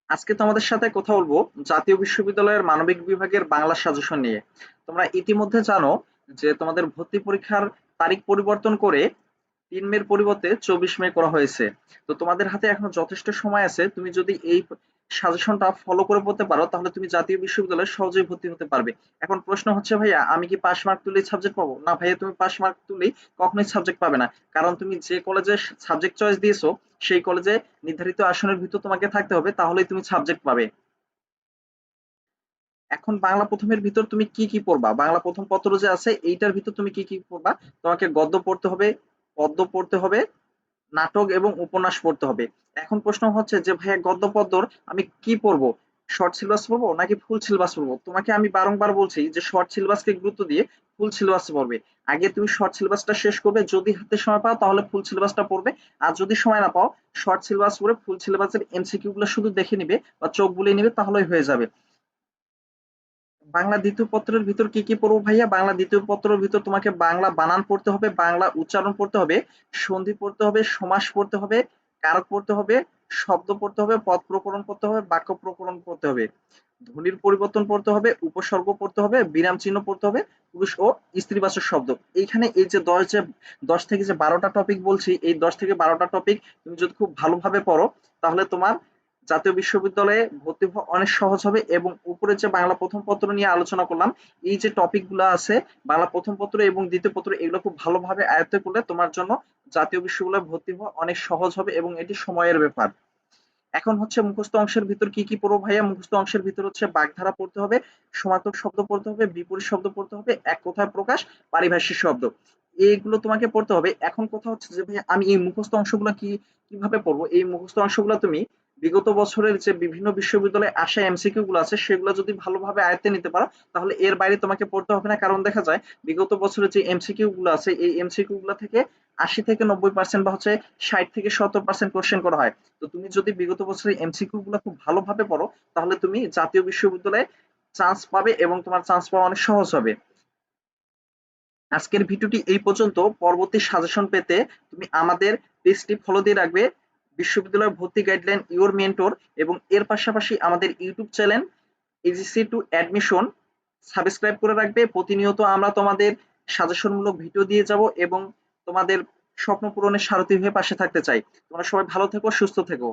আজকে তোমাদের সাথে কথা বলবো জাতীয় বিশ্ববিদ্যালয়ের মানবিক বিভাগের বাংলা সাজেশন নিয়ে। তোমরা ইতিমধ্যে জানো যে তোমাদের ভর্তি পরীক্ষার তারিখ পরিবর্তন করে ৩ মের পরিবর্তে ২৪ মে করা হয়েছে। তো তোমাদের হাতে এখনো যথেষ্ট সময় আছে। তুমি যদি এই সাজেশনটা ফলো করে পড়তে পারো তাহলে তুমি জাতীয় বিশ্ববিদ্যালয়ে সহজেই ভর্তি হতে পারবে। এখন প্রশ্ন হচ্ছে, ভাইয়া আমি কি পাস মার্ক তুলেই সাবজেক্ট পাবো? না ভাইয়া, তুমি পাস মার্ক তুলেই কখনোই সাবজেক্ট পাবে না। কারণ তুমি যে কলেজে সাবজেক্ট চয়েস দিয়েছো সেই কলেজে নির্ধারিত আসনের ভিতর তোমাকে থাকতে হবে, তাহলেই তুমি সাবজেক্ট পাবে। এখন বাংলা প্রথমের ভিতর তুমি কি কি পড়বা? বাংলা প্রথম পত্র যে আছে এইটার ভিতর তুমি কি কি পড়বা? তোমাকে গদ্য পড়তে হবে, পদ্য পড়তে হবে, নাটক এবং উপন্যাস পড়তে হবে। এখন প্রশ্ন হচ্ছে যে ভাইয়া গদ্য পদ্যর আমি কি পড়বো? শর্ট সিলেবাস পড়বো নাকি ফুল সিলেবাস পড়বো? তোমাকে আমি বারংবার বলছি যে শর্ট সিলেবাসকে গুরুত্ব দিয়ে ফুল সিলেবাস পড়বে। আগে তুমি শর্ট সিলেবাসটা শেষ করবে, যদি হাতে সময় পাও তাহলে ফুল সিলেবাসটা পড়বে। আর যদি সময় না পাও, শর্ট সিলেবাস পড়ে ফুল সিলেবাসের এমসিকিউ গুলো শুধু দেখে নিবে বা চোখ বুলিয়ে নিবে, তাহলেই হয়ে যাবে। বাংলা দ্বিতীয় পত্রের ভিতর কি কি পড়বো ভাইয়া? বাংলা দ্বিতীয় পত্রের ভিতর তোমাকে বাংলা বানান পড়তে হবে, বাংলা উচ্চারণ পড়তে হবে, সন্ধি পড়তে হবে, সমাস পড়তে হবে, কারক পড়তে হবে, শব্দ পড়তে হবে, পদ প্রকরণ পড়তে হবে, বাক্য প্রকরণ পড়তে হবে, ধ্বনির পরিবর্তন পড়তে হবে, উপসর্গ পড়তে হবে, বিরাম চিহ্ন পড়তে হবে, পুরুষ ও স্ত্রীবাচক শব্দ। এইখানে এই যে ১০ থেকে যে ১২টা টপিক বলছি, এই ১০ থেকে ১২টা টপিক তুমি যদি খুব ভালোভাবে পড়ো তাহলে তোমার জাতীয় বিশ্ববিদ্যালয়ে ভর্তি হওয়া অনেক সহজ হবে। এবং উপরে যে বাংলা প্রথম পত্র নিয়ে আলোচনা করলাম, এই যে টপিক গুলো আছে বাংলা প্রথম পত্র এবং দ্বিতীয় পত্র, এগুলো খুব ভালোভাবে আয়ত্ত করলে তোমার জন্য জাতীয় বিশ্ববিদ্যালয়ে ভর্তি হওয়া অনেক সহজ হবে এবং এটি সময়ের ব্যাপার। এখন হচ্ছে মুখস্থ অংশের ভিতর কি কি পড়বো ভাইয়া? মুখস্থ অংশের ভিতর হচ্ছে বাগধারা পড়তে হবে, সমার্থক শব্দ পড়তে হবে, বিপরীত শব্দ পড়তে হবে, এক কথায় প্রকাশ, পারিভাষিক শব্দ, এইগুলো তোমাকে পড়তে হবে। এখন কথা হচ্ছে যে ভাইয়া আমি এই মুখস্থ অংশগুলো কিভাবে পড়বো? এই মুখস্থ অংশগুলো তুমি বিগত বছরের যে বিভিন্ন বিশ্ববিদ্যালয়ে আসা এমসিকিউ গুলো আছে সেগুলো যদি ভালোভাবে আয়ত্তে নিতে পারো তাহলে এর বাইরে তোমাকে পড়তে হবে না। কারণ দেখা যায় বিগত বছরের যে এমসিকিউ গুলো আছে এই এমসিকিউ গুলো থেকে ৮০ থেকে ৯০% বা হচ্ছে ৬০ থেকে ৭০% কোশ্চেন করা হয়। তো তুমি যদি বিগত বছরের এমসিকিউ গুলো খুব ভালোভাবে পড়ো তাহলে তুমি জাতীয় বিশ্ববিদ্যালয়ে চান্স পাবে এবং তোমার চান্স পাওয়া অনেক সহজ হবে। আজকের ভিডিওটি এই পর্যন্ত। পরবর্তী সাজেশন পেতে তুমি আমাদের পেজটি ফলো দিয়ে রাখবে, বিশ্ববিদ্যালয় ভর্তি গাইডলাইন ইওর মেন্টর, এবং এর পাশাপাশি আমাদের YouTube channel এজিসি two admission subscribe করে রাখবে। প্রতিনিয়ত আমরা তোমাদের সাজেশনমূলক ভিডিও দিয়ে যাব এবং তোমাদের স্বপ্ন পূরণের সারথি হয়ে পাশে থাকতে চাই। তোমরা সবাই ভালো থেকো, সুস্থ থেকো।